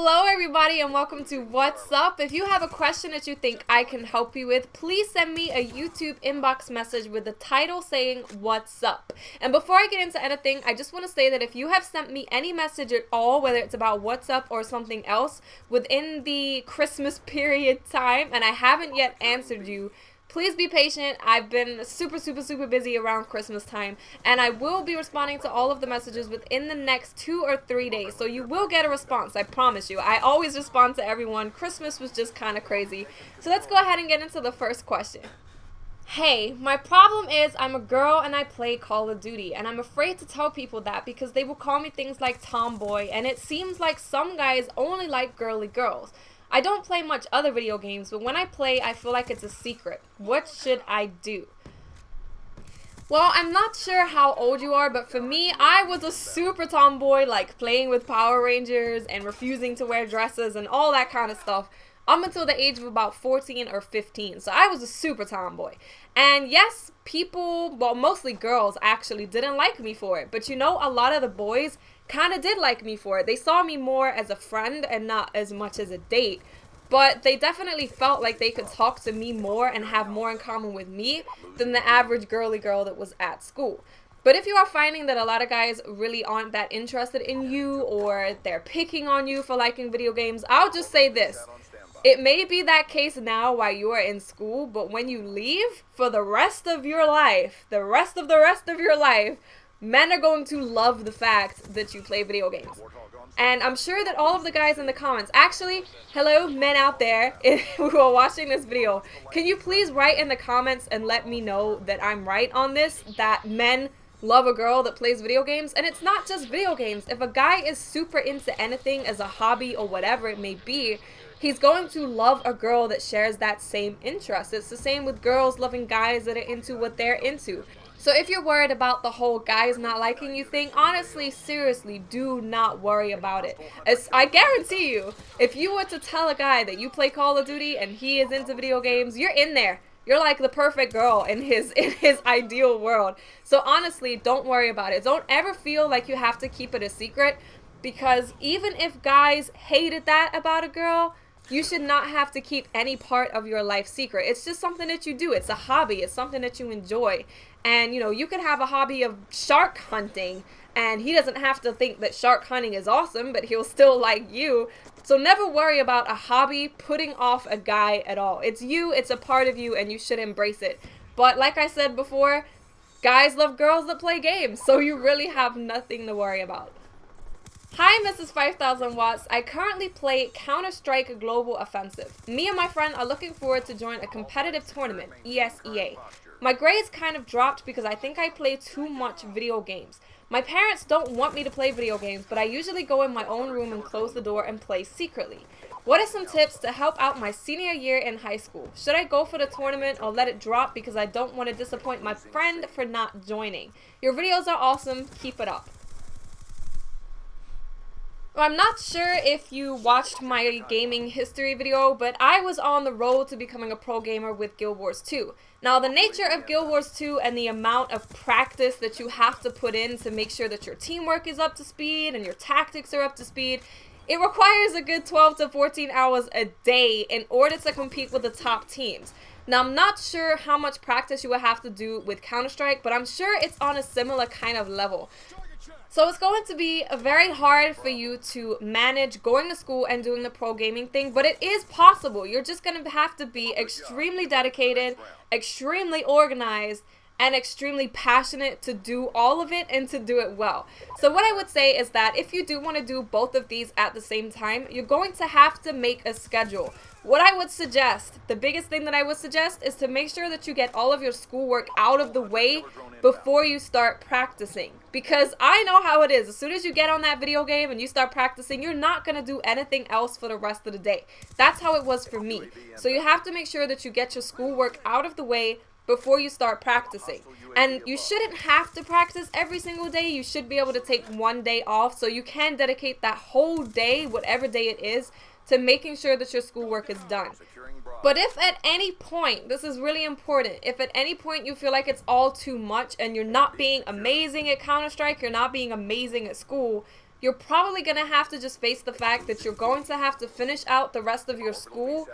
Hello everybody and welcome to What's Up. If you have a question that you think I can help you with, please send me a YouTube inbox message with the title saying What's Up. And before I get into anything, I just want to say that if you have sent me any message at all, whether it's about What's Up or something else within the Christmas period time and I haven't yet answered you, please be patient. I've been super busy around Christmas time, and I will be responding to all of the messages within the next 2 or 3 days. So you will get a response, I promise you. I always respond to everyone. Christmas was just kind of crazy. So let's go ahead and get into the first question. Hey, my problem is I'm a girl and I play Call of Duty, and I'm afraid to tell people that because they will call me things like tomboy, and it seems like some guys only like girly girls. I don't play much other video games, but when I play, I feel like it's a secret. What should I do? Well, I'm not sure how old you are, but for me, I was a super tomboy, like playing with Power Rangers and refusing to wear dresses and all that kind of stuff up until the age of about 14 or 15. So I was a super tomboy. And yes, people, well, mostly girls actually didn't like me for it. But you know, a lot of the boys kind of did like me for it. They saw me more as a friend and not as much as a date. But they definitely felt like they could talk to me more and have more in common with me than the average girly girl that was at school. But if you are finding that a lot of guys really aren't that interested in you, or they're picking on you for liking video games, I'll just say this. It may be that case now while you are in school, but when you leave, for the rest of your life, the rest of your life, men are going to love the fact that you play video games. And I'm sure that all of the guys in the comments, actually, hello men out there who are watching this video, can you please write in the comments and let me know that I'm right on this, that men love a girl that plays video games? And it's not just video games. If a guy is super into anything as a hobby or whatever it may be, he's going to love a girl that shares that same interest. It's the same with girls loving guys that are into what they're into. So if you're worried about the whole guys not liking you thing, honestly, seriously, do not worry about it. I guarantee you, if you were to tell a guy that you play Call of Duty and he is into video games, you're in there. You're like the perfect girl in his ideal world. So honestly, don't worry about it. Don't ever feel like you have to keep it a secret, because even if guys hated that about a girl, you should not have to keep any part of your life secret. It's just something that you do. It's a hobby. It's something that you enjoy. And, you know, you could have a hobby of shark hunting, and he doesn't have to think that shark hunting is awesome, but he'll still like you. So never worry about a hobby putting off a guy at all. It's you, it's a part of you, and you should embrace it. But like I said before, guys love girls that play games, so you really have nothing to worry about. Hi, Mrs. 5000 Watts. I currently play Counter-Strike Global Offensive. Me and my friend are looking forward to join a competitive tournament, ESEA. My grades kind of dropped because I think I play too much video games. My parents don't want me to play video games, but I usually go in my own room and close the door and play secretly. What are some tips to help out my senior year in high school? Should I go for the tournament or let it drop because I don't want to disappoint my friend for not joining? Your videos are awesome. Keep it up. Well, I'm not sure if you watched my gaming history video, but I was on the road to becoming a pro gamer with Guild Wars 2. Now, the nature of Guild Wars 2 and the amount of practice that you have to put in to make sure that your teamwork is up to speed and your tactics are up to speed, it requires a good 12 to 14 hours a day in order to compete with the top teams. Now, I'm not sure how much practice you will have to do with Counter-Strike, but I'm sure it's on a similar kind of level. So it's going to be very hard for you to manage going to school and doing the pro gaming thing, but it is possible. You're just going to have to be extremely dedicated, extremely organized, and extremely passionate to do all of it and to do it well. So what I would say is that if you do want to do both of these at the same time, you're going to have to make a schedule. What I would suggest, the biggest thing that I would suggest, is to make sure that you get all of your schoolwork out of the way before you start practicing. Because I know how it is. As soon as you get on that video game and you start practicing, you're not going to do anything else for the rest of the day. That's how it was for me. So you have to make sure that you get your schoolwork out of the way before you start practicing. And you shouldn't have to practice every single day. You should be able to take one day off, so you can dedicate that whole day, whatever day it is, to making sure that your schoolwork is done. But if at any point, this is really important, if at any point you feel like it's all too much and you're not being amazing at Counter-Strike, you're not being amazing at school, you're probably going to have to just face the fact that you're going to have to finish out the rest of your school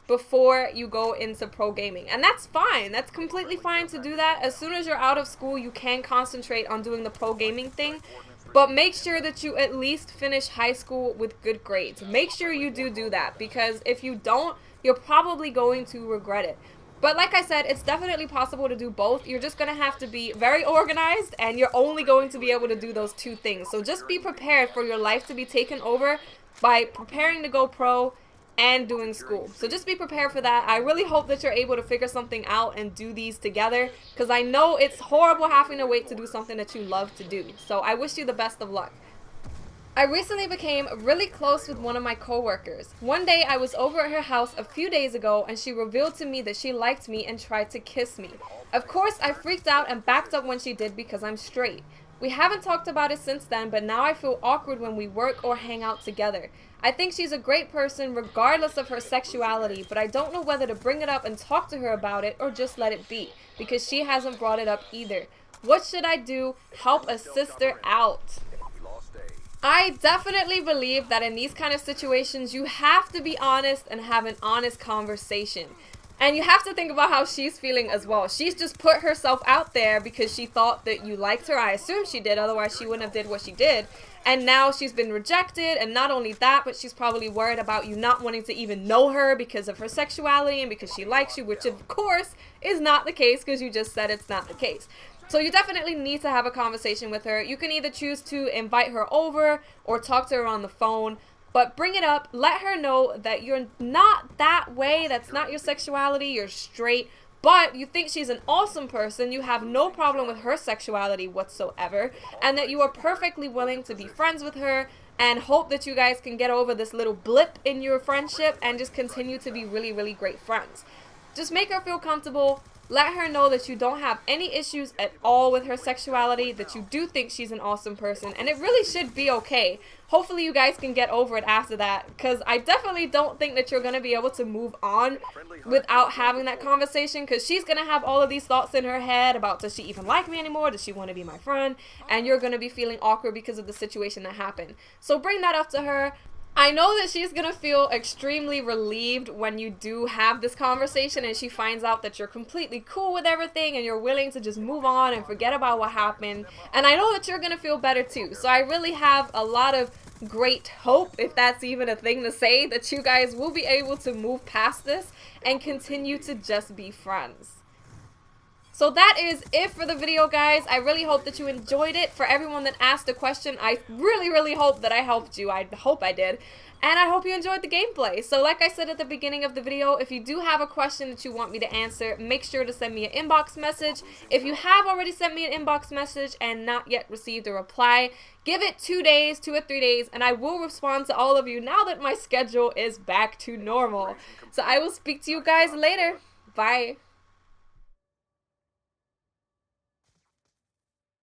before you go into pro gaming. And that's fine. That's completely fine to do that. As soon as you're out of school, you can concentrate on doing the pro gaming thing. But make sure that you at least finish high school with good grades. Make sure you do that, because if you don't, you're probably going to regret it. But like I said, it's definitely possible to do both. You're just going to have to be very organized, and you're only going to be able to do those two things. So just be prepared for your life to be taken over by preparing to go pro and doing school. So just be prepared for that. I really hope that you're able to figure something out and do these together, because I know it's horrible having to wait to do something that you love to do. So I wish you the best of luck. I recently became really close with one of my coworkers. One day I was over at her house a few days ago, and she revealed to me that she liked me and tried to kiss me. Of course, I freaked out and backed up when she did, because I'm straight. We haven't talked about it since then, but now I feel awkward when we work or hang out together. I think she's a great person regardless of her sexuality, but I don't know whether to bring it up and talk to her about it or just let it be, because she hasn't brought it up either. What should I do? Help a sister out. I definitely believe that in these kind of situations, you have to be honest and have an honest conversation. And you have to think about how she's feeling as well. She's just put herself out there because she thought that you liked her. I assume she did, otherwise she wouldn't have did what she did. And now she's been rejected, and not only that, but she's probably worried about you not wanting to even know her because of her sexuality and because she likes you, which of course is not the case, because you just said it's not the case. So you definitely need to have a conversation with her. You can either choose to invite her over or talk to her on the phone. But bring it up, let her know that you're not that way, that's not your sexuality, you're straight, but you think she's an awesome person, you have no problem with her sexuality whatsoever, and that you are perfectly willing to be friends with her, and hope that you guys can get over this little blip in your friendship and just continue to be really, really great friends. Just make her feel comfortable. Let her know that you don't have any issues at all with her sexuality, that you do think she's an awesome person, and it really should be okay. Hopefully you guys can get over it after that, because I definitely don't think that you're going to be able to move on without having that conversation, because she's going to have all of these thoughts in her head about, does she even like me anymore? Does she want to be my friend? And you're going to be feeling awkward because of the situation that happened. So bring that up to her. I know that she's going to feel extremely relieved when you do have this conversation and she finds out that you're completely cool with everything and you're willing to just move on and forget about what happened. And I know that you're going to feel better too. So I really have a lot of great hope, if that's even a thing to say, that you guys will be able to move past this and continue to just be friends. So that is it for the video, guys. I really hope that you enjoyed it. For everyone that asked a question, I really hope that I helped you. I hope I did. And I hope you enjoyed the gameplay. So like I said at the beginning of the video, if you do have a question that you want me to answer, make sure to send me an inbox message. If you have already sent me an inbox message and not yet received a reply, give it 2 days, 2 or 3 days, and I will respond to all of you now that my schedule is back to normal. So I will speak to you guys later. Bye.